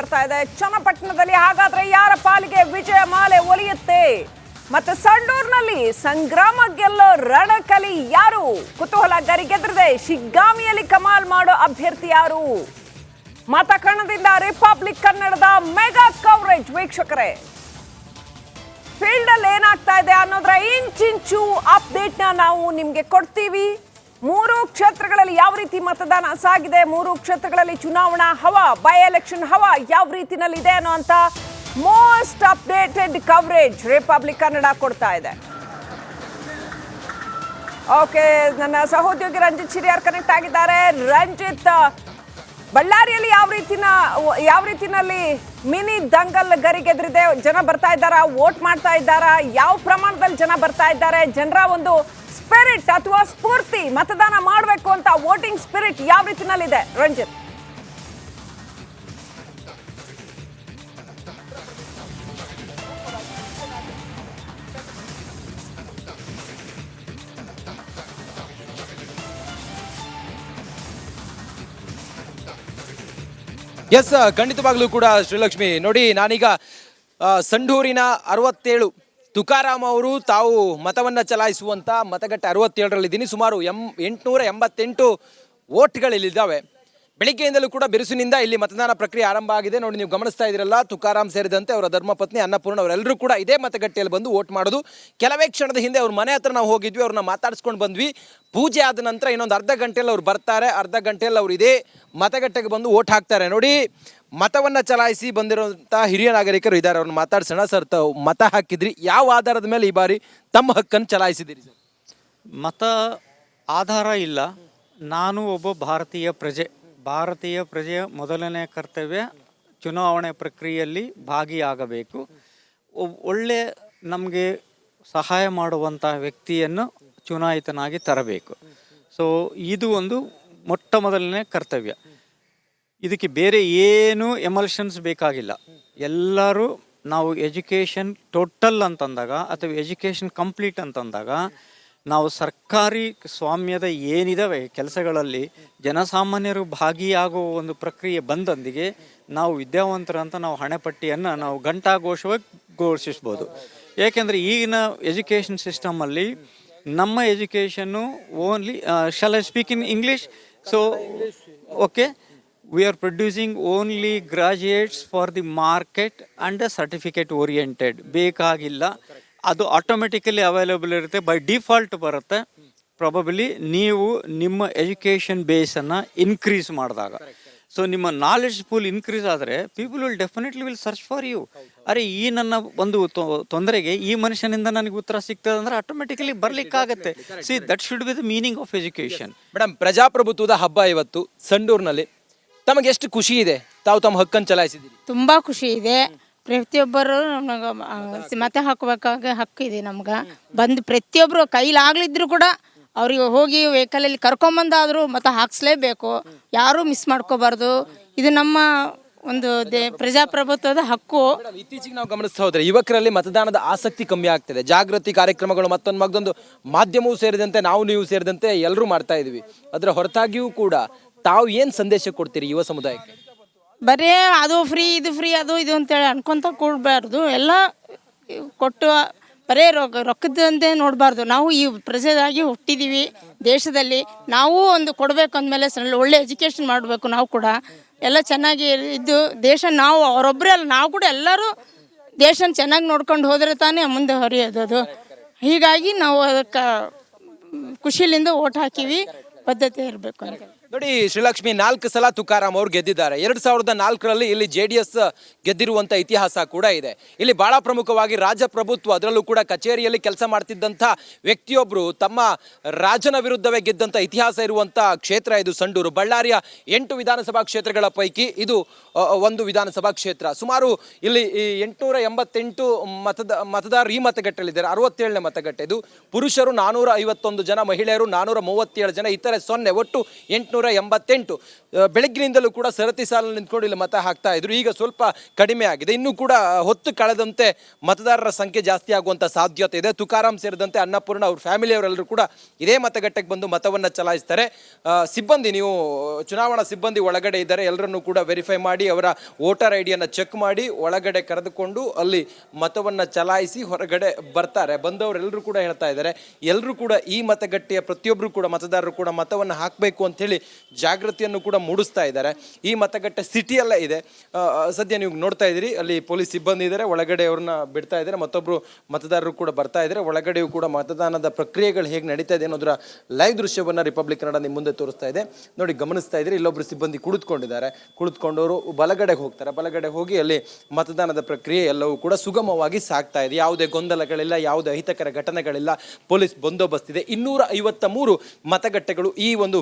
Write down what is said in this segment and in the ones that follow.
ಬರ್ತಾ ಇದೆ ಚನ್ನಪಟ್ಟಣದಲ್ಲಿ. ಹಾಗಾದ್ರೆ ಯಾರ ಪಾಲಿಗೆ ವಿಜಯ ಮಾಲೆ ಒಲಿಯುತ್ತೆ? ಮತ್ತೆ ಸಂಡೂರಿನಲ್ಲಿ ಸಂಗ್ರಾಮ ಗೆಲ್ಲೋ ರಣಕಲಿ ಯಾರು? ಕುತೂಹಲ ಗರಿಗೆದ್ರಿದೆ. ಶಿಗ್ಗಾಮಿಯಲ್ಲಿ ಕಮಾಲ್ ಮಾಡೋ ಅಭ್ಯರ್ಥಿ ಯಾರು? ಮತಕಣದಿಂದ ರಿಪಬ್ಲಿಕ್ ಕನ್ನಡದ ಮೆಗಾ ಕವರೇಜ್ ವೀಕ್ಷಕರೇ. ಫೀಲ್ಡ್ ಅಲ್ಲಿ ಏನಾಗ್ತಾ ಇದೆ ಅನ್ನೋದ್ರ ಇಂಚಿಂಚು ಅಪ್ಡೇಟ್ ನಾವು ನಿಮ್ಗೆ ಕೊಡ್ತೀವಿ. 3 ಕ್ಷೇತ್ರಗಳಲ್ಲಿ ಯಾವ ರೀತಿ ಮತದಾನ ಸಾಗಿದೆ, 3 ಕ್ಷೇತ್ರಗಳಲ್ಲಿ ಚುನಾವಣಾ ಹವಾ, ಬೈ ಎಲೆಕ್ಷನ್ ಹವಾ ಯಾವ ರೀತಿನಲ್ಲಿದೆ ಅನ್ನೋಂಥ most updated coverage republic Kannada ಕೊಡ್ತಾ ಇದೆ. ಓಕೆ, ನನ್ನ ಸಹೋದ್ಯೋಗಿ ರಂಜಿತ್ ಶಿರಿಯಾರ್ ಕನೆಕ್ಟ್ ಆಗಿದ್ದಾರೆ. ರಂಜಿತ್, ಬಳ್ಳಾರಿಯಲ್ಲಿ ಯಾವ ರೀತಿನಲ್ಲಿ ಮಿನಿ ದಂಗಲ್ ಗರಿಗೆದ್ರಿದೆ? ಜನ ಬರ್ತಾ ಇದ್ದಾರಾ? ವೋಟ್ ಮಾಡ್ತಾ ಇದ್ದಾರಾ? ಯಾವ ಪ್ರಮಾಣದಲ್ಲಿ ಜನ ಬರ್ತಾ ಇದ್ದಾರೆ? ಜನರ ಒಂದು ಸ್ಪಿರಿಟ್ ಅಥವಾ ಸ್ಫೂರ್ತಿ ಮತದಾನ ಮಾಡಬೇಕು ಅಂತ ವೋಟಿಂಗ್ ಸ್ಪಿರಿಟ್ ಯಾವ ರೀತಿನಲ್ಲಿದೆ ರಂಜಿತ್? ಎಸ್, ಖಂಡಿತವಾಗ್ಲೂ ಕೂಡ ಶ್ರೀಲಕ್ಷ್ಮಿ. ನೋಡಿ, ನಾನೀಗ ಸಂಡೂರಿನ 67 ತುಕಾರಾಮ್ ಅವರು ತಾವು ಮತವನ್ನು ಚಲಾಯಿಸುವಂಥ ಮತಗಟ್ಟೆ 67ರಲ್ಲಿದ್ದೀನಿ. ಸುಮಾರು 888 ವೋಟ್ಗಳಿಲ್ಲಿದ್ದಾವೆ. ಬೆಳಿಗ್ಗೆಯಿಂದಲೂ ಕೂಡ ಬಿರುಸಿನಿಂದ ಇಲ್ಲಿ ಮತದಾನ ಪ್ರಕ್ರಿಯೆ ಆರಂಭ ಆಗಿದೆ. ನೋಡಿ, ನೀವು ಗಮನಿಸ್ತಾ ಇದ್ದೀರಲ್ಲ, ತುಕಾರಾಮ್ ಸೇರಿದಂತೆ ಅವರ ಧರ್ಮಪತ್ನಿ ಅನ್ನಪೂರ್ಣ ಅವರೆಲ್ಲರೂ ಕೂಡ ಇದೇ ಮತಗಟ್ಟೆಯಲ್ಲಿ ಬಂದು ವೋಟ್ ಮಾಡೋದು. ಕೆಲವೇ ಕ್ಷಣದ ಹಿಂದೆ ಅವ್ರ ಮನೆ ಹತ್ರ ನಾವು ಹೋಗಿದ್ವಿ, ಅವ್ರನ್ನ ಮಾತಾಡಿಸ್ಕೊಂಡು ಬಂದ್ವಿ. ಪೂಜೆ ಆದ ನಂತರ ಇನ್ನೊಂದು ಅರ್ಧ ಗಂಟೆಯಲ್ಲಿ ಅವ್ರು ಬರ್ತಾರೆ. ಅರ್ಧ ಗಂಟೆಯಲ್ಲಿ ಅವ್ರು ಇದೇ ಮತಗಟ್ಟೆಗೆ ಬಂದು ವೋಟ್ ಹಾಕ್ತಾರೆ. ನೋಡಿ, ಮತವನ್ನು ಚಲಾಯಿಸಿ ಬಂದಿರುವಂಥ ಹಿರಿಯ ನಾಗರಿಕರು ಇದ್ದಾರೆ, ಅವ್ರನ್ನ ಮಾತಾಡ್ಸೋಣ. ಸರ್, ತಾವು ಮತ ಹಾಕಿದ್ರಿ, ಯಾವ ಆಧಾರದ ಮೇಲೆ ಈ ಬಾರಿ ತಮ್ಮ ಹಕ್ಕನ್ನು ಚಲಾಯಿಸಿದ್ದೀರಿ ಸರ್? ಮತ ಆಧಾರ ಇಲ್ಲ. ನಾನು ಒಬ್ಬ ಭಾರತೀಯ ಪ್ರಜೆಯ ಮೊದಲನೇ ಕರ್ತವ್ಯ ಚುನಾವಣೆ ಪ್ರಕ್ರಿಯೆಯಲ್ಲಿ ಭಾಗಿಯಾಗಬೇಕು. ಒಳ್ಳೆ ನಮಗೆ ಸಹಾಯ ಮಾಡುವಂಥ ವ್ಯಕ್ತಿಯನ್ನು ಚುನಾಯಿತನಾಗಿ ತರಬೇಕು. ಸೊ ಇದು ಒಂದು ಮೊಟ್ಟ ಮೊದಲನೇ ಕರ್ತವ್ಯ. ಇದಕ್ಕೆ ಬೇರೆ ಏನು ಎಮಲ್ಷನ್ಸ್ ಬೇಕಾಗಿಲ್ಲ. ಎಲ್ಲರೂ ನಾವು ಎಜುಕೇಷನ್ ಟೋಟಲ್ ಅಂತಂದಾಗ ಅಥವಾ ಎಜುಕೇಷನ್ ಕಂಪ್ಲೀಟ್ ಅಂತಂದಾಗ ನಾವು ಸರ್ಕಾರಿ ಸ್ವಾಮ್ಯದ ಏನಿದಾವೆ ಕೆಲಸಗಳಲ್ಲಿ ಜನಸಾಮಾನ್ಯರು ಭಾಗಿಯಾಗುವ ಒಂದು ಪ್ರಕ್ರಿಯೆ ಬಂದೊಂದಿಗೆ ನಾವು ವಿದ್ಯಾವಂತರಂತ ನಾವು ಹಣೆಪಟ್ಟಿಯನ್ನು ನಾವು ಘಂಟಾಘೋಷವಾಗಿ ಘೋಷಿಸ್ಬೋದು. ಏಕೆಂದರೆ ಈಗಿನ ಎಜುಕೇಷನ್ ಸಿಸ್ಟಮಲ್ಲಿ ನಮ್ಮ education only shall I speak in English? So okay, we are producing only graduates for the market and certificate oriented. ಬೇಕಾಗಿಲ್ಲ, ಅದು ಆಟೋಮೆಟಿಕಲಿ ಅವೈಲೇಬಲ್ ಇರುತ್ತೆ, ಬೈ ಡಿಫಾಲ್ಟ್ ಬರುತ್ತೆ. ಪ್ರಾಬಬ್ಲಿ ನೀವು ನಿಮ್ಮ ಎಜುಕೇಷನ್ ಬೇಸನ್ನು ಇನ್ಕ್ರೀಸ್ ಮಾಡಿದಾಗ, ಸೊ ನಿಮ್ಮ ನಾಲೆಡ್ಜ್ ಪೂಲ್ ಇನ್ಕ್ರೀಸ್ ಆದರೆ people will definitely will search for you. ಅರೆ, ಈ ನನ್ನ ಒಂದು ತೊಂದರೆಗೆ ಈ ಮನುಷ್ಯನಿಂದ ನನಗೆ ಉತ್ತರ ಸಿಗ್ತದೆ ಅಂದರೆ ಆಟೋಮೆಟಿಕಲಿ ಬರ್ಲಿಕ್ಕಾಗತ್ತೆ. See, that should be the meaning of education. Madam, ಪ್ರಜಾಪ್ರಭುತ್ವದ ಹಬ್ಬ ಇವತ್ತು ಸಂಡೂರಿನಲ್ಲಿ. ತಮಗೆ ಎಷ್ಟು ಖುಷಿ ಇದೆ ತಾವು ತಮ್ಮ ಹಕ್ಕನ್ನು ಚಲಾಯಿಸಿದ್ದೀರಿ? ತುಂಬಾ ಖುಷಿ ಇದೆ. ಪ್ರತಿಯೊಬ್ಬರು ಮತ ಹಾಕಬೇಕಾಗ ಹಕ್ಕಿದೆ ನಮ್ಗೆ. ಬಂದು ಪ್ರತಿಯೊಬ್ಬರು ಕೈಲಾಗ್ಲಿದ್ರು ಕೂಡ ಅವ್ರಿಗೆ ಹೋಗಿ ವೆಹಿಕಲಲ್ಲಿ ಕರ್ಕೊಂಬಂದಾದರೂ ಮತ ಹಾಕ್ಸ್ಲೇಬೇಕು. ಯಾರೂ ಮಿಸ್ ಮಾಡ್ಕೋಬಾರ್ದು. ಇದು ನಮ್ಮ ಒಂದು ಪ್ರಜಾಪ್ರಭುತ್ವದ ಹಕ್ಕು. ಇತ್ತೀಚೆಗೆ ನಾವು ಗಮನಿಸ್ತಾ ಹೋದ್ರೆ ಯುವಕರಲ್ಲಿ ಮತದಾನದ ಆಸಕ್ತಿ ಕಮ್ಮಿ ಆಗ್ತಿದೆ. ಜಾಗೃತಿ ಕಾರ್ಯಕ್ರಮಗಳು ಮತ್ತೊಂದು ಮಾಧ್ಯಮವೂ ಸೇರಿದಂತೆ ನೀವು ಸೇರಿದಂತೆ ಎಲ್ಲರೂ ಮಾಡ್ತಾ ಇದೀವಿ. ಅದರ ಹೊರತಾಗಿಯೂ ಕೂಡ ತಾವು ಏನು ಸಂದೇಶ ಕೊಡ್ತೀರಿ ಯುವ ಸಮುದಾಯಕ್ಕೆ? ಬರೀ ಅದು ಫ್ರೀ ಇದು ಇದು ಅಂತೇಳಿ ಅನ್ಕೊಂತ ಕೂಡಬಾರ್ದು. ಎಲ್ಲ ಕೊಟ್ಟು ಬರೇ ರೊಕ್ಕದಂತೆ ನೋಡಬಾರ್ದು. ನಾವು ಈ ಪ್ರಜೆಯಾಗಿ ಹುಟ್ಟಿದ್ದೀವಿ ದೇಶದಲ್ಲಿ. ನಾವು ಒಂದು ಕೊಡಬೇಕು ಅಂದಮೇಲೆ ಒಳ್ಳೆ ಎಜುಕೇಷನ್ ಮಾಡಬೇಕು. ನಾವು ಕೂಡ ಎಲ್ಲ ಚೆನ್ನಾಗಿ ಇದ್ದು ದೇಶ ನಾವು ಅವರೊಬ್ಬರೇ ಅಲ್ಲ, ನಾವು ಕೂಡ ಎಲ್ಲರೂ ದೇಶನ ಚೆನ್ನಾಗಿ ನೋಡ್ಕೊಂಡು ಹೋದರೆ ತಾನೇ ಮುಂದೆ ಹೊರೆಯೋದು ಅದು. ಹೀಗಾಗಿ ನಾವು ಅದಕ್ಕೆ ಖುಷಿಲಿಂದ ಓಟ್ ಹಾಕಿವಿ. ಪದ್ಧತಿ ಇರಬೇಕು ಅಂತ. ನೋಡಿ ಶ್ರೀಲಕ್ಷ್ಮಿ, 4 ಸಲ ತುಕಾರಾಮ್ ಅವರು ಗೆದ್ದಿದ್ದಾರೆ. 2004ರಲ್ಲಿ ಇಲ್ಲಿ JDS ಗೆದ್ದಿರುವಂಥ ಇತಿಹಾಸ ಕೂಡ ಇದೆ. ಇಲ್ಲಿ ಬಹಳ ಪ್ರಮುಖವಾಗಿ ರಾಜಪ್ರಭುತ್ವ, ಅದರಲ್ಲೂ ಕೂಡ ಕಚೇರಿಯಲ್ಲಿ ಕೆಲಸ ಮಾಡ್ತಿದ್ದಂಥ ವ್ಯಕ್ತಿಯೊಬ್ಬರು ತಮ್ಮ ರಾಜನ ವಿರುದ್ಧವೇ ಗೆದ್ದಂಥ ಇತಿಹಾಸ ಇರುವಂಥ ಕ್ಷೇತ್ರ ಇದು ಸಂಡೂರು. ಬಳ್ಳಾರಿಯ 8 ವಿಧಾನಸಭಾ ಕ್ಷೇತ್ರಗಳ ಪೈಕಿ ಇದು ಒಂದು ವಿಧಾನಸಭಾ ಕ್ಷೇತ್ರ. ಸುಮಾರು ಇಲ್ಲಿ 888 ಮತದಾರರು ಈ ಮತಗಟ್ಟೆಯಲ್ಲಿದ್ದಾರೆ. 67ನೇ ಮತಗಟ್ಟೆ ಇದು. ಪುರುಷರು 451 ಜನ, ಮಹಿಳೆಯರು 437 ಜನ, ಇತರೆ 0, ಒಟ್ಟು 800 888 ಬೆಳಗ್ಗಿನಿಂದಲೂ ಕೂಡ ಸರತಿ ಸಾಲಲ್ಲಿ ನಿಂತ್ಕೊಂಡು ಇಲ್ಲಿ ಮತ ಹಾಕ್ತಾ ಇದ್ರು. ಈಗ ಸ್ವಲ್ಪ ಕಡಿಮೆ ಆಗಿದೆ. ಇನ್ನೂ ಕೂಡ ಹೊತ್ತು ಕಳೆದಂತೆ ಮತದಾರರ ಸಂಖ್ಯೆ ಜಾಸ್ತಿ ಆಗುವಂಥ ಸಾಧ್ಯತೆ ಇದೆ. ತುಕಾರಾಮ್ ಸೇರಿದಂತೆ ಅನ್ನಪೂರ್ಣ ಅವ್ರ ಫ್ಯಾಮಿಲಿಯವರೆಲ್ಲರೂ ಕೂಡ ಇದೇ ಮತಗಟ್ಟೆಗೆ ಬಂದು ಮತವನ್ನು ಚಲಾಯಿಸ್ತಾರೆ. ಸಿಬ್ಬಂದಿ, ನೀವು ಚುನಾವಣಾ ಸಿಬ್ಬಂದಿ ಒಳಗಡೆ ಇದ್ದಾರೆ, ಎಲ್ಲರನ್ನೂ ಕೂಡ ವೆರಿಫೈ ಮಾಡಿ ಅವರ ವೋಟರ್ ಐಡಿಯನ್ನು ಚೆಕ್ ಮಾಡಿ ಒಳಗಡೆ ಕರೆದುಕೊಂಡು ಅಲ್ಲಿ ಮತವನ್ನು ಚಲಾಯಿಸಿ ಹೊರಗಡೆ ಬರ್ತಾರೆ. ಬಂದವರೆಲ್ಲರೂ ಕೂಡ ಹೇಳ್ತಾ ಇದ್ದಾರೆ, ಎಲ್ಲರೂ ಕೂಡ ಈ ಮತಗಟ್ಟೆಯ ಪ್ರತಿಯೊಬ್ಬರು ಕೂಡ ಮತದಾರರು ಕೂಡ ಮತವನ್ನು ಹಾಕಬೇಕು ಅಂತೇಳಿ ಜಾಗೃತಿಯನ್ನು ಕೂಡ ಮೂಡಿಸ್ತಾ ಇದ್ದಾರೆ. ಈ ಮತಗಟ್ಟೆ ಸಿಟಿಯಲ್ಲೇ ಇದೆ. ಸದ್ಯ ನೀವು ನೋಡ್ತಾ ಇದ್ದೀರಿ, ಅಲ್ಲಿ ಪೊಲೀಸ್ ಸಿಬ್ಬಂದಿ ಇದ್ದಾರೆ, ಒಳಗಡೆ ಅವ್ರನ್ನ ಬಿಡ್ತಾ ಇದ್ದಾರೆ, ಮತ್ತೊಬ್ಬರು ಮತದಾರರು ಕೂಡ ಬರ್ತಾ ಇದ್ದಾರೆ. ಒಳಗಡೆಯೂ ಕೂಡ ಮತದಾನದ ಪ್ರಕ್ರಿಯೆಗಳು ಹೇಗೆ ನಡೀತಾ ಇದೆ ಅನ್ನೋದರ ಲೈವ್ ದೃಶ್ಯವನ್ನು ರಿಪಬ್ಲಿಕ್ ಕನ್ನಡ ನಿಮ್ಮ ಮುಂದೆ ತೋರಿಸ್ತಾ ಇದೆ. ನೋಡಿ, ಗಮನಿಸ್ತಾ ಇದ್ದೀರಿ, ಇಲ್ಲೊಬ್ಬರು ಸಿಬ್ಬಂದಿ ಕುಳಿತುಕೊಂಡವರು ಬಲಗಡೆಗೆ ಹೋಗ್ತಾರೆ. ಬಲಗಡೆ ಹೋಗಿ ಅಲ್ಲಿ ಮತದಾನದ ಪ್ರಕ್ರಿಯೆ ಎಲ್ಲವೂ ಕೂಡ ಸುಗಮವಾಗಿ ಸಾಗ್ತಾ ಇದೆ. ಯಾವುದೇ ಗೊಂದಲಗಳಿಲ್ಲ, ಯಾವುದೇ ಅಹಿತಕರ ಘಟನೆಗಳಿಲ್ಲ. ಪೊಲೀಸ್ ಬಂದೋಬಸ್ತ್ ಇದೆ. 253 ಮತಗಟ್ಟೆಗಳು ಈ ಒಂದು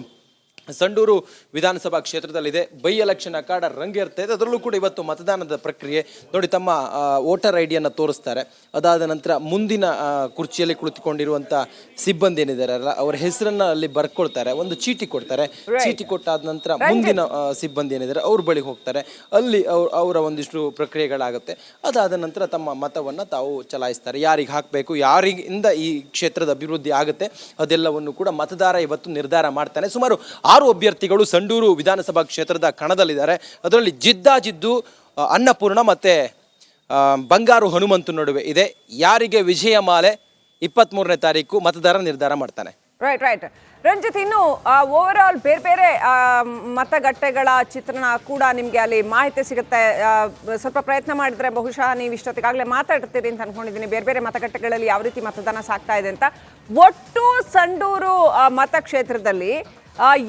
ಸಂಡೂರು ವಿಧಾನಸಭಾ ಕ್ಷೇತ್ರದಲ್ಲಿದೆ. ಬೈ ಎಲೆಕ್ಷನ್ ಅಖಾಡ ರಂಗೇರ್ತಾ ಇದೆ. ಅದರಲ್ಲೂ ಕೂಡ ಇವತ್ತು ಮತದಾನದ ಪ್ರಕ್ರಿಯೆ ನೋಡಿ, ತಮ್ಮ ವೋಟರ್ ಐಡಿಯನ್ನು ತೋರಿಸ್ತಾರೆ. ಅದಾದ ನಂತರ ಮುಂದಿನ ಕುರ್ಚಿಯಲ್ಲಿ ಕುಳಿತುಕೊಂಡಿರುವಂಥ ಸಿಬ್ಬಂದಿ ಏನಿದಾರಲ್ಲ ಅವರ ಹೆಸರನ್ನ ಅಲ್ಲಿ ಬರ್ಕೊಳ್ತಾರೆ, ಒಂದು ಚೀಟಿ ಕೊಡ್ತಾರೆ. ಚೀಟಿ ಕೊಟ್ಟಾದ ನಂತರ ಮುಂದಿನ ಸಿಬ್ಬಂದಿ ಏನಿದ್ದಾರೆ ಅವ್ರ ಬಳಿ ಹೋಗ್ತಾರೆ. ಅಲ್ಲಿ ಅವರ ಒಂದಿಷ್ಟು ಪ್ರಕ್ರಿಯೆಗಳಾಗುತ್ತೆ. ಅದಾದ ನಂತರ ತಮ್ಮ ಮತವನ್ನು ತಾವು ಚಲಾಯಿಸ್ತಾರೆ. ಯಾರಿಗೆ ಹಾಕಬೇಕು, ಯಾರಿಂದ ಈ ಕ್ಷೇತ್ರದ ಅಭಿವೃದ್ಧಿ ಆಗುತ್ತೆ ಅದೆಲ್ಲವನ್ನು ಕೂಡ ಮತದಾರ ಇವತ್ತು ನಿರ್ಧಾರ ಮಾಡ್ತಾನೆ. ಸುಮಾರು 6 ಅಭ್ಯರ್ಥಿಗಳು ಸಂಡೂರು ವಿಧಾನಸಭಾ ಕ್ಷೇತ್ರದ ಕಣದಲ್ಲಿದ್ದಾರೆ. ಅದರಲ್ಲಿ ಜಿದ್ದಾಜಿದ್ದು ಅನ್ನಪೂರ್ಣ ಮತ್ತೆ ಬಂಗಾರು ಹನುಮಂತು ನಡುವೆ ಇದೆ. ಯಾರಿಗೆ ವಿಜಯ ಮಾಲೆ 23ನೇ ತಾರೀಕು ಮತದಾರ ನಿರ್ಧಾರ ಮಾಡ್ತಾನೆ. ರೈಟ್. ರಂಜಿತ್, ಇನ್ನು ಓವರ್ ಆಲ್ ಬೇರೆ ಬೇರೆ ಮತಗಟ್ಟೆಗಳ ಚಿತ್ರಣ ಕೂಡ ನಿಮಗೆ ಅಲ್ಲಿ ಮಾಹಿತಿ ಸಿಗುತ್ತೆ. ಸ್ವಲ್ಪ ಪ್ರಯತ್ನ ಮಾಡಿದ್ರೆ ಬಹುಶಃ ನೀವು ಇಷ್ಟೊತ್ತಿಗಾಗಲೇ ಮಾತಾಡ್ತೀರಿ ಅಂತ ಅನ್ಕೊಂಡಿದ್ದೀನಿ. ಬೇರೆ ಬೇರೆ ಮತಗಟ್ಟೆಗಳಲ್ಲಿ ಯಾವ ರೀತಿ ಮತದಾನ ಸಾಗ್ತಾ ಇದೆ ಅಂತ. ಒಟ್ಟು ಸಂಡೂರು ಮತಕ್ಷೇತ್ರದಲ್ಲಿ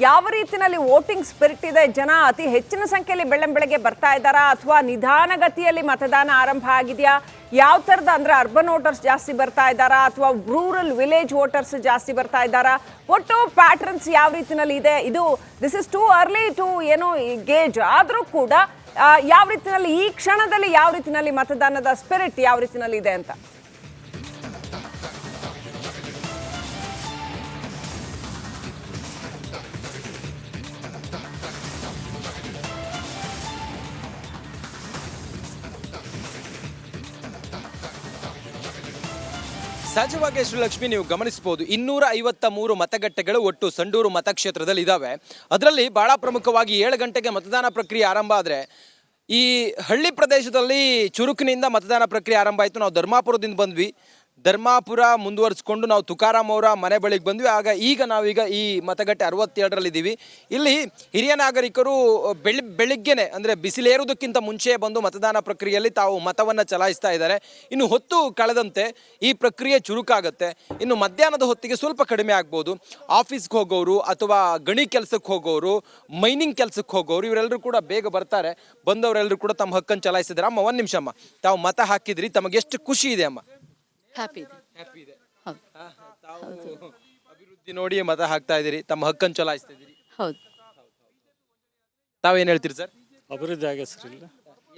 ಯಾವ ರೀತಿಯಲ್ಲಿ ವೋಟಿಂಗ್ ಸ್ಪಿರಿಟ್ ಇದೆ? ಜನ ಅತಿ ಹೆಚ್ಚಿನ ಸಂಖ್ಯೆಯಲ್ಲಿ ಬೆಳಗ್ಗೆ ಬರ್ತಾ ಇದ್ದಾರಾ ಅಥವಾ ನಿಧಾನಗತಿಯಲ್ಲಿ ಮತದಾನ ಆರಂಭ ಆಗಿದೆಯಾ? ಯಾವ ಥರದ ಅಂದ್ರೆ ಅರ್ಬನ್ ವೋಟರ್ಸ್ ಜಾಸ್ತಿ ಬರ್ತಾ ಇದ್ದಾರಾ ಅಥವಾ ರೂರಲ್ ವಿಲೇಜ್ ವೋಟರ್ಸ್ ಜಾಸ್ತಿ ಬರ್ತಾ ಇದ್ದಾರಾ? ಒಟ್ಟು ಪ್ಯಾಟರ್ನ್ಸ್ ಯಾವ ರೀತಿಯಲ್ಲಿ ಇದೆ? This is too early to gauge ಆದರೂ ಕೂಡ ಯಾವ ರೀತಿಯಲ್ಲಿ ಈ ಕ್ಷಣದಲ್ಲಿ ಯಾವ ರೀತಿಯಲ್ಲಿ ಮತದಾನದ ಸ್ಪಿರಿಟ್ ಯಾವ ರೀತಿಯಲ್ಲಿ ಇದೆ ಅಂತ? ಸಹಜವಾಗಿ ಶ್ರೀಲಕ್ಷ್ಮಿ, ನೀವು ಗಮನಿಸಬಹುದು 253 ಮತಗಟ್ಟೆಗಳು ಒಟ್ಟು ಸಂಡೂರು ಮತಕ್ಷೇತ್ರದಲ್ಲಿ ಇದ್ದಾವೆ. ಅದರಲ್ಲಿ ಬಹಳ ಪ್ರಮುಖವಾಗಿ 7 ಗಂಟೆಗೆ ಮತದಾನ ಪ್ರಕ್ರಿಯೆ ಆರಂಭ ಆದರೆ ಈ ಹಳ್ಳಿ ಪ್ರದೇಶದಲ್ಲಿ ಚುರುಕಿನಿಂದ ಮತದಾನ ಪ್ರಕ್ರಿಯೆ ಆರಂಭ ಆಯಿತು. ನಾವು ಧರ್ಮಾಪುರದಿಂದ ಬಂದ್ವಿ. ಧರ್ಮಾಪುರ ಮುಂದುವರಿಸ್ಕೊಂಡು ನಾವು ತುಕಾರಾಮ್ ಅವರ ಮನೆ ಬಳಿಗೆ ಬಂದ್ವಿ. ಈಗ ನಾವೀಗ ಈ ಮತಗಟ್ಟೆ 67ರಲ್ಲಿದ್ದೀವಿ. ಇಲ್ಲಿ ಹಿರಿಯ ನಾಗರಿಕರು ಬೆಳಿಗ್ಗೆನೆ ಅಂದರೆ ಬಿಸಿಲೇರುವುದಕ್ಕಿಂತ ಮುಂಚೆ ಬಂದು ಮತದಾನ ಪ್ರಕ್ರಿಯೆಯಲ್ಲಿ ತಾವು ಮತವನ್ನು ಚಲಾಯಿಸ್ತಾ ಇದ್ದಾರೆ. ಇನ್ನು ಹೊತ್ತು ಕಳೆದಂತೆ ಈ ಪ್ರಕ್ರಿಯೆ ಚುರುಕಾಗುತ್ತೆ. ಇನ್ನು ಮಧ್ಯಾಹ್ನದ ಹೊತ್ತಿಗೆ ಸ್ವಲ್ಪ ಕಡಿಮೆ ಆಗ್ಬೋದು. ಆಫೀಸ್ಗೆ ಹೋಗೋರು ಅಥವಾ ಗಣಿ ಕೆಲಸಕ್ಕೆ ಹೋಗೋರು, ಮೈನಿಂಗ್ ಕೆಲಸಕ್ಕೆ ಹೋಗೋರು ಇವರೆಲ್ಲರೂ ಕೂಡ ಬೇಗ ಬರ್ತಾರೆ. ಬಂದವರೆಲ್ಲರೂ ಕೂಡ ತಮ್ಮ ಹಕ್ಕನ್ನು ಚಲಾಯಿಸಿದ್ದಾರೆ. ಅಮ್ಮ, 1 ನಿಮಿಷ ಅಮ್ಮ, ತಾವು ಮತ ಹಾಕಿದ್ರಿ, ತಮಗೆ ಎಷ್ಟು ಖುಷಿ ಇದೆ ಅಮ್ಮ? ಹ್ಯಾಪಿ ಇದೆ. ತಾವು ಅಭಿವೃದ್ಧಿ ನೋಡಿ ಮತ ಹಾಕ್ತಾ ಇದ್ದೀರಿ, ತಮ್ಮ ಹಕ್ಕನ್ನು ಚಲಾಯಿಸ್ತಾ ಇದ್ದೀರಿ. ಹೌದು. ತಾವೇನು ಹೇಳ್ತೀರಿ ಸರ್? ಅಭಿವೃದ್ಧಿ ಆಗಿದೆ ಸರ್. ಇಲ್ಲ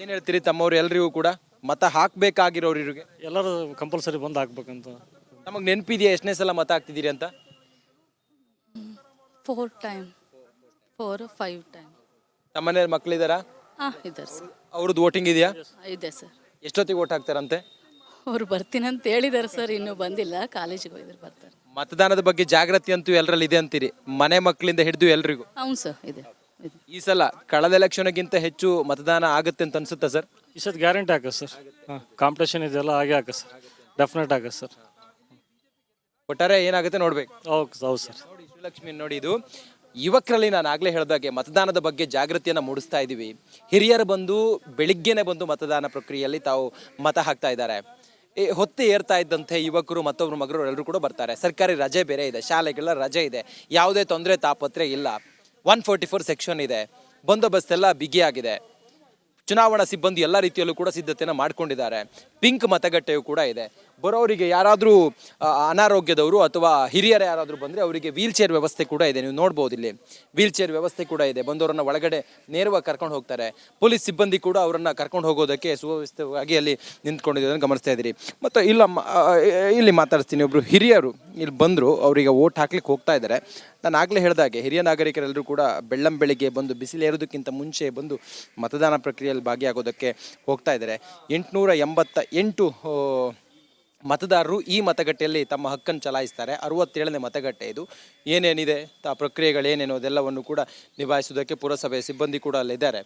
ಏನು ಹೇಳ್ತೀರಿ ತಮ್ಮವ್ರು ಎಲ್ರಿಗೂ ಕೂಡ ಮತ ಹಾಕ್ಬೇಕಾಗಿರೋರಿಗೆ? ಎಲ್ಲರೂ ಕಂಪಲ್ಸರಿ ಬಂದು ಹಾಕ್ಬೇಕಂತ. ನಮಗೆ ನೆನಪಿದೆಯಾ ಎಷ್ಟನೇ ಸಲ ಮತ ಹಾಕ್ತಿದ್ದೀರಿ ಅಂತ? 4 ಟೈಮ್ 4 or 5 ಟೈಮ್. ನಮ್ಮ ಮನೆಯಲ್ಲಿ ಮಕ್ಕಳಿದಾರಾ? ಇದ್ದಾರೆ ಸರ್. ಅವ್ರದ್ದು ವೋಟಿಂಗ್ ಇದೆಯಾ? ಇದೆ ಸರ್. ಎಷ್ಟೊತ್ತಿಗೆ ವೋಟ್ ಹಾಕ್ತಾರಂತೆ? ಅವ್ರು ಬರ್ತೀನಿ ಅಂತ ಹೇಳಿದ್ದಾರೆ ಸರ್, ಇನ್ನೂ ಬಂದಿಲ್ಲ. ಕಾಲೇಜಿಗೆ ಹೋಗಿದ್ರೆ ಬರ್ತಾರೆ. ಮತದಾನದ ಬಗ್ಗೆ ಜಾಗೃತಿ ಅಂತೂ ಎಲ್ಲರಲ್ಲಿ ಇದೆ ಅಂತೀರಿ, ಮನೆ ಮಕ್ಕಳಿಂದ ಹಿಡಿದು ಎಲ್ರಿಗೂ? ಹೌದು ಸರ್, ಇದೆ. ಈ ಸಲ ಕಳೆದ ಎಲೆಕ್ಷನ್ಗಿಂತ ಹೆಚ್ಚು ಮತದಾನ ಆಗುತ್ತೆ ಅಂತ ಅನ್ಸುತ್ತಾ ಸರ್? ಈ ಸತ್ ಗ್ಯಾರಂಟಿ ಹಾಕ ಸರ್. ಕಾಂಪಿಟೇಷನ್ ಇದೆಲ್ಲ ಹಾಗೆ ಹಾಕ ಸರ್. ಡೆಫಿನೆಟ್ ಆಗ ಸರ್. ಒಟ್ಟಾರೆ ಏನಾಗುತ್ತೆ ನೋಡ್ಬೇಕು. ಹೌದು ಸರ್. ನೋಡಿ ಶ್ರೀಲಕ್ಷ್ಮಿ, ನೋಡಿ ಇದು ಯುವಕರಲ್ಲಿ ನಾನು ಆಗಲೇ ಹೇಳಿದಾಗೆ ಮತದಾನದ ಬಗ್ಗೆ ಜಾಗೃತಿಯನ್ನು ಮೂಡಿಸ್ತಾ ಇದ್ದೀವಿ. ಹಿರಿಯರು ಬಂದು ಬೆಳಿಗ್ಗೆನೆ ಬಂದು ಮತದಾನ ಪ್ರಕ್ರಿಯೆಯಲ್ಲಿ ತಾವು ಮತ ಹಾಕ್ತಾ ಇದ್ದಾರೆ. ಹೊತ್ತು ಏರ್ತಾ ಇದ್ದಂತೆ ಯುವಕರು ಮತ್ತೊಬ್ಬರು ಮಗರು ಎಲ್ಲರೂ ಕೂಡ ಬರ್ತಾರೆ. ಸರ್ಕಾರಿ ರಜೆ ಬೇರೆ ಇದೆ, ಶಾಲೆಗಳ ರಜೆ ಇದೆ, ಯಾವುದೇ ತೊಂದರೆ ತಾಪತ್ರೆ ಇಲ್ಲ. 144 ಸೆಕ್ಷನ್ ಇದೆ, ಬಂದೋಬಸ್ತ್ ಎಲ್ಲ ಬಿಗಿಯಾಗಿದೆ. ಚುನಾವಣಾ ಸಿಬ್ಬಂದಿ ಎಲ್ಲ ರೀತಿಯಲ್ಲೂ ಕೂಡ ಸಿದ್ಧತೆಯನ್ನು ಮಾಡ್ಕೊಂಡಿದ್ದಾರೆ. ಪಿಂಕ್ ಮತಗಟ್ಟೆಯೂ ಕೂಡ ಇದೆ. ಬರೋರಿಗೆ ಯಾರಾದರೂ ಅನಾರೋಗ್ಯದವರು ಅಥವಾ ಹಿರಿಯರು ಯಾರಾದರೂ ಬಂದರೆ ಅವರಿಗೆ ವೀಲ್ ಚೇರ್ ವ್ಯವಸ್ಥೆ ಕೂಡ ಇದೆ. ನೀವು ನೋಡ್ಬೋದು ಇಲ್ಲಿ ವೀಲ್ ಚೇರ್ ವ್ಯವಸ್ಥೆ ಕೂಡ ಇದೆ. ಬಂದವರನ್ನ ಒಳಗಡೆ ನೇರವಾಗಿ ಕರ್ಕೊಂಡು ಹೋಗ್ತಾರೆ. ಪೊಲೀಸ್ ಸಿಬ್ಬಂದಿ ಕೂಡ ಅವರನ್ನು ಕರ್ಕೊಂಡು ಹೋಗೋದಕ್ಕೆ ಸುವ್ಯವಸ್ಥಿತವಾಗಿ ಅಲ್ಲಿ ನಿಂತ್ಕೊಂಡಿದ್ದನ್ನು ಗಮನಿಸ್ತಾ ಇದ್ದೀರಿ. ಮತ್ತು ಇಲ್ಲಿ ಮಾತಾಡ್ತೀನಿ, ಒಬ್ಬರು ಹಿರಿಯರು ಇಲ್ಲಿ ಬಂದರು, ಅವರಿಗೆ ವೋಟ್ ಹಾಕ್ಲಿಕ್ಕೆ ಹೋಗ್ತಾ ಇದ್ದಾರೆ. ನಾನು ಆಗಲೇ ಹೇಳಿದಾಗೆ ಹಿರಿಯ ನಾಗರಿಕರೆಲ್ಲರೂ ಕೂಡ ಬೆಳ್ಳಂಬೆಳಿಗ್ಗೆ ಬಂದು ಬಿಸಿಲೇರೋದಕ್ಕಿಂತ ಮುಂಚೆ ಬಂದು ಮತದಾನ ಪ್ರಕ್ರಿಯೆಯಲ್ಲಿ ಭಾಗಿಯಾಗೋದಕ್ಕೆ ಹೋಗ್ತಾ ಇದ್ದಾರೆ. 888 ಮತದಾರರು ಈ ಮತಗಟ್ಟೆಯಲ್ಲಿ ತಮ್ಮ ಹಕ್ಕನ್ನು ಚಲಾಯಿಸ್ತಾರೆ. 67ನೇ ಮತಗಟ್ಟೆ ಇದು. ಏನೇನಿದೆ ಪ್ರಕ್ರಿಯೆಗಳೇನೇನು ಅದೆಲ್ಲವನ್ನು ಕೂಡ ನಿಭಾಯಿಸೋದಕ್ಕೆ ಪುರಸಭೆ ಸಿಬ್ಬಂದಿ ಕೂಡ ಅಲ್ಲಿದ್ದಾರೆ.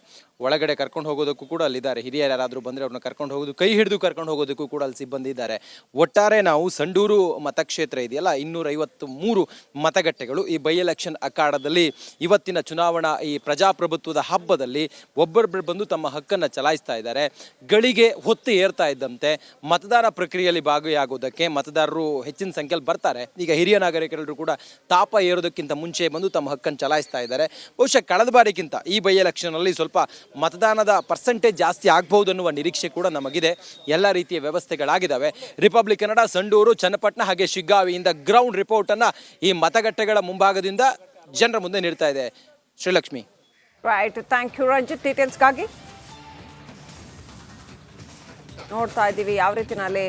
ಒಳಗಡೆ ಕರ್ಕೊಂಡು ಹೋಗೋದಕ್ಕೂ ಕೂಡ ಅಲ್ಲಿದ್ದಾರೆ. ಹಿರಿಯರು ಯಾರಾದರೂ ಬಂದರೆ ಅವ್ರನ್ನ ಕರ್ಕೊಂಡು ಹೋಗೋದು, ಕೈ ಹಿಡಿದು ಕರ್ಕೊಂಡು ಹೋಗೋದಕ್ಕೂ ಕೂಡ ಅಲ್ಲಿ ಸಿಬ್ಬಂದಿ ಇದ್ದಾರೆ. ಒಟ್ಟಾರೆ ನಾವು ಸಂಡೂರು ಮತಕ್ಷೇತ್ರ ಇದೆಯಲ್ಲ, 253 ಮತಗಟ್ಟೆಗಳು ಈ ಬೈ ಎಲೆಕ್ಷನ್ ಅಖಾಡದಲ್ಲಿ ಇವತ್ತಿನ ಚುನಾವಣಾ ಈ ಪ್ರಜಾಪ್ರಭುತ್ವದ ಹಬ್ಬದಲ್ಲಿ ಒಬ್ಬೊಬ್ಬರು ಬಂದು ತಮ್ಮ ಹಕ್ಕನ್ನು ಚಲಾಯಿಸ್ತಾ ಇದ್ದಾರೆ. ಗಳಿಗೆ ಹೊತ್ತು ಏರ್ತಾ ಇದ್ದಂತೆ ಮತದಾನ ಪ್ರಕ್ರಿಯೆಯಲ್ಲಿ ಭಾಗಿಯಾಗೋದಕ್ಕೆ ಮತದಾರರು ಹೆಚ್ಚಿನ ಸಂಖ್ಯೆಯಲ್ಲಿ ಬರ್ತಾರೆ. ಈಗ ಹಿರಿಯ ನಾಗರಿಕರೆಲ್ಲರೂ ಕೂಡ ತಾಪ ಏರೋದಕ್ಕಿಂತ ಮುಂಚೆ ಬಂದು ತಮ್ಮ ಹಕ್ಕನ್ನು ಚಲಾಯಿಸ್ತಾ ಇದ್ದಾರೆ. ಬಹುಶಃ ಕಳೆದ ಬಾರಿಗಿಂತ ಈ ಬೈ ಎಲೆಕ್ಷನಲ್ಲಿ ಸ್ವಲ್ಪ ಮತದಾನದ ಪರ್ಸೆಂಟೇಜ್ ಜಾಸ್ತಿ ಆಗ್ಬಹುದು ಅನ್ನುವ ನಿರೀಕ್ಷೆ ಕೂಡ ನಮಗಿದೆ. ಎಲ್ಲ ರೀತಿಯ ವ್ಯವಸ್ಥೆಗಳಾಗಿದ್ದಾವೆ. ರಿಪಬ್ಲಿಕ್ ಕನ್ನಡ ಸಂಡೂರು, ಚನ್ನಪಟ್ಟಣ ಹಾಗೆ ಶಿಗ್ಗಾವಿಯಿಂದ ಗ್ರೌಂಡ್ ರಿಪೋರ್ಟನ್ನು ಈ ಮತಗಟ್ಟೆಗಳ ಮುಂಭಾಗದಿಂದ ಜನರ ಮುಂದೆ ನೀಡ್ತಾ ಇದೆ Srilakshmi. Right, thank you Ranjith. ಡೀಟೇಲ್ಸ್ಗಾಗಿ ನೋಡ್ತಾ ಇದ್ದೀವಿ ಯಾವ ರೀತಿನಲ್ಲಿ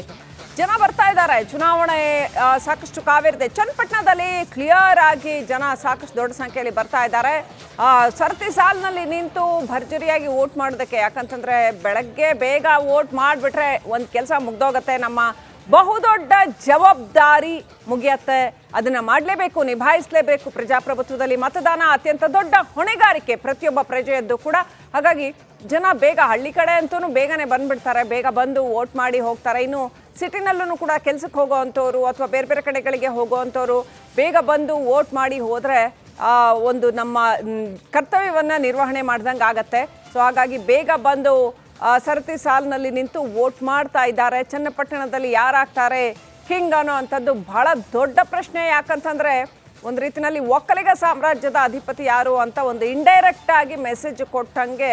ಜನ ಬರ್ತಾ ಇದ್ದಾರೆ. ಚುನಾವಣೆ ಸಾಕಷ್ಟು ಕಾವೇರಿದೆ. ಚನ್ನಪಟ್ಟಣದಲ್ಲಿ ಕ್ಲಿಯರ್ ಆಗಿ ಜನ ಸಾಕಷ್ಟು ದೊಡ್ಡ ಸಂಖ್ಯೆಯಲ್ಲಿ ಬರ್ತಾ ಇದ್ದಾರೆ. ಸರತಿ ಸಾಲಿನಲ್ಲಿ ನಿಂತು ಭರ್ಜರಿಯಾಗಿ ವೋಟ್ ಮಾಡೋದಕ್ಕೆ, ಯಾಕಂತಂದ್ರೆ ಬೆಳಗ್ಗೆ ಬೇಗ ವೋಟ್ ಮಾಡಿಬಿಟ್ರೆ ಒಂದು ಕೆಲಸ ಮುಗ್ದೋಗತ್ತೆ, ನಮ್ಮ ಬಹುದೊಡ್ಡ ಜವಾಬ್ದಾರಿ ಮುಗಿಯತ್ತೆ, ಅದನ್ನ ಮಾಡಲೇಬೇಕು, ನಿಭಾಯಿಸಲೇಬೇಕು. ಪ್ರಜಾಪ್ರಭುತ್ವದಲ್ಲಿ ಮತದಾನ ಅತ್ಯಂತ ದೊಡ್ಡ ಹೊಣೆಗಾರಿಕೆ ಪ್ರತಿಯೊಬ್ಬ ಪ್ರಜೆಯದ್ದು ಕೂಡ. ಹಾಗಾಗಿ ಜನ ಬೇಗ, ಹಳ್ಳಿ ಕಡೆ ಅಂತೂ ಬೇಗನೆ ಬಂದ್ಬಿಡ್ತಾರೆ, ಬೇಗ ಬಂದು ವೋಟ್ ಮಾಡಿ ಹೋಗ್ತಾರೆ. ಇನ್ನು ಸಿಟಿನಲ್ಲೂ ಕೂಡ ಕೆಲಸಕ್ಕೆ ಹೋಗೋವಂಥವ್ರು ಅಥವಾ ಬೇರೆ ಬೇರೆ ಕಡೆಗಳಿಗೆ ಹೋಗೋವಂಥವ್ರು ಬೇಗ ಬಂದು ವೋಟ್ ಮಾಡಿ ಹೋದರೆ ಒಂದು ನಮ್ಮ ಕರ್ತವ್ಯವನ್ನು ನಿರ್ವಹಣೆ ಮಾಡ್ದಂಗೆ ಆಗತ್ತೆ. ಸೊ ಹಾಗಾಗಿ ಬೇಗ ಬಂದು ಸರತಿ ಸಾಲಿನಲ್ಲಿ ನಿಂತು ವೋಟ್ ಮಾಡ್ತಾ ಇದ್ದಾರೆ. ಚನ್ನಪಟ್ಟಣದಲ್ಲಿ ಯಾರಾಗ್ತಾರೆ ಕಿಂಗ್ ಅನ್ನೋ ಅಂಥದ್ದು ಬಹಳ ದೊಡ್ಡ ಪ್ರಶ್ನೆ. ಯಾಕಂತಂದರೆ ಒಂದು ರೀತಿಯಲ್ಲಿ ಒಕ್ಕಲಿಗ ಸಾಮ್ರಾಜ್ಯದ ಅಧಿಪತಿ ಯಾರು ಅಂತ ಒಂದು ಇಂಡೈರೆಕ್ಟ್ ಆಗಿ ಮೆಸೇಜ್ ಕೊಟ್ಟಂಗೆ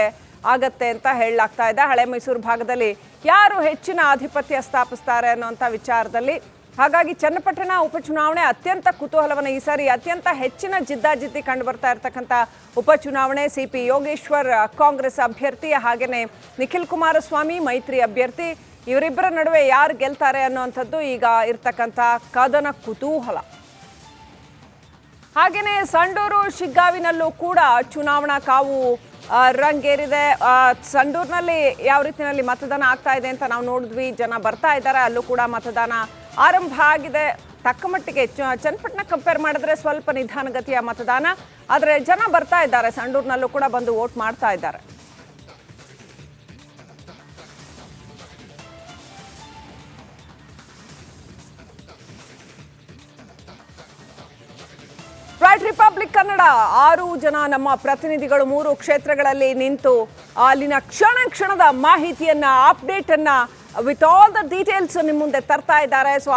ಆಗತ್ತೆ ಅಂತ ಹೇಳಲಾಗ್ತಾ ಇದೆ. ಹಳೆ ಮೈಸೂರು ಭಾಗದಲ್ಲಿ ಯಾರು ಹೆಚ್ಚಿನ ಆಧಿಪತ್ಯ ಸ್ಥಾಪಿಸ್ತಾರೆ ಅನ್ನೋಂಥ ವಿಚಾರದಲ್ಲಿ. ಹಾಗಾಗಿ ಚನ್ನಪಟ್ಟಣ ಉಪಚುನಾವಣೆ ಅತ್ಯಂತ ಕುತೂಹಲವನ್ನು, ಈ ಸಾರಿ ಅತ್ಯಂತ ಹೆಚ್ಚಿನ ಜಿದ್ದಾಜಿದ್ದಿ ಕಂಡು ಬರ್ತಾ ಇರತಕ್ಕಂಥ ಉಪಚುನಾವಣೆ. CP ಯೋಗೇಶ್ವರ್ ಕಾಂಗ್ರೆಸ್ ಅಭ್ಯರ್ಥಿ, ಹಾಗೆಯೇ ನಿಖಿಲ್ ಕುಮಾರಸ್ವಾಮಿ ಮೈತ್ರಿ ಅಭ್ಯರ್ಥಿ, ಇವರಿಬ್ಬರ ನಡುವೆ ಯಾರು ಗೆಲ್ತಾರೆ ಅನ್ನೋವಂಥದ್ದು ಈಗ ಇರ್ತಕ್ಕಂಥ ಕಾದನ ಕುತೂಹಲ. ಹಾಗೆಯೇ ಸಂಡೂರು ಶಿಗ್ಗಾವಿನಲ್ಲೂ ಕೂಡ ಚುನಾವಣಾ ಕಾವು ರಂಗೇರಿದೆ. ಸಂಡೂರಿನಲ್ಲಿ ಯಾವ ರೀತಿಯಲ್ಲಿ ಮತದಾನ ಆಗ್ತಾ ಇದೆ ಅಂತ ನಾವು ನೋಡಿದ್ವಿ. ಜನ ಬರ್ತಾ ಇದ್ದಾರೆ, ಅಲ್ಲೂ ಕೂಡ ಮತದಾನ ಆರಂಭ ಆಗಿದೆ. ತಕ್ಕ ಮಟ್ಟಿಗೆ ಚನ್ನಪಟ್ಟಣ ಕಂಪೇರ್ ಮಾಡಿದ್ರೆ ಸ್ವಲ್ಪ ನಿಧಾನಗತಿಯ ಮತದಾನ, ಆದರೆ ಜನ ಬರ್ತಾ ಇದ್ದಾರೆ. ಸಂಡೂರಿನಲ್ಲೂ ಕೂಡ ಬಂದು ವೋಟ್ ಮಾಡ್ತಾ ಇದ್ದಾರೆ. ರೈಟ್, ರಿಪಬ್ಲಿಕ್ ಕನ್ನಡ 6 ಜನ ನಮ್ಮ ಪ್ರತಿನಿಧಿಗಳು 3 ಕ್ಷೇತ್ರಗಳಲ್ಲಿ ನಿಂತು ಅಲ್ಲಿನ ಕ್ಷಣದ ಮಾಹಿತಿಯನ್ನ, ಅಪ್ಡೇಟ್ ಅನ್ನ ವಿತ್ ಆಲ್ ದ ಡೀಟೇಲ್ಸ್ ನಿಮ್ಮ ಮುಂದೆ ತರ್ತಾ ಇದ್ದಾರೆ. ಸೊ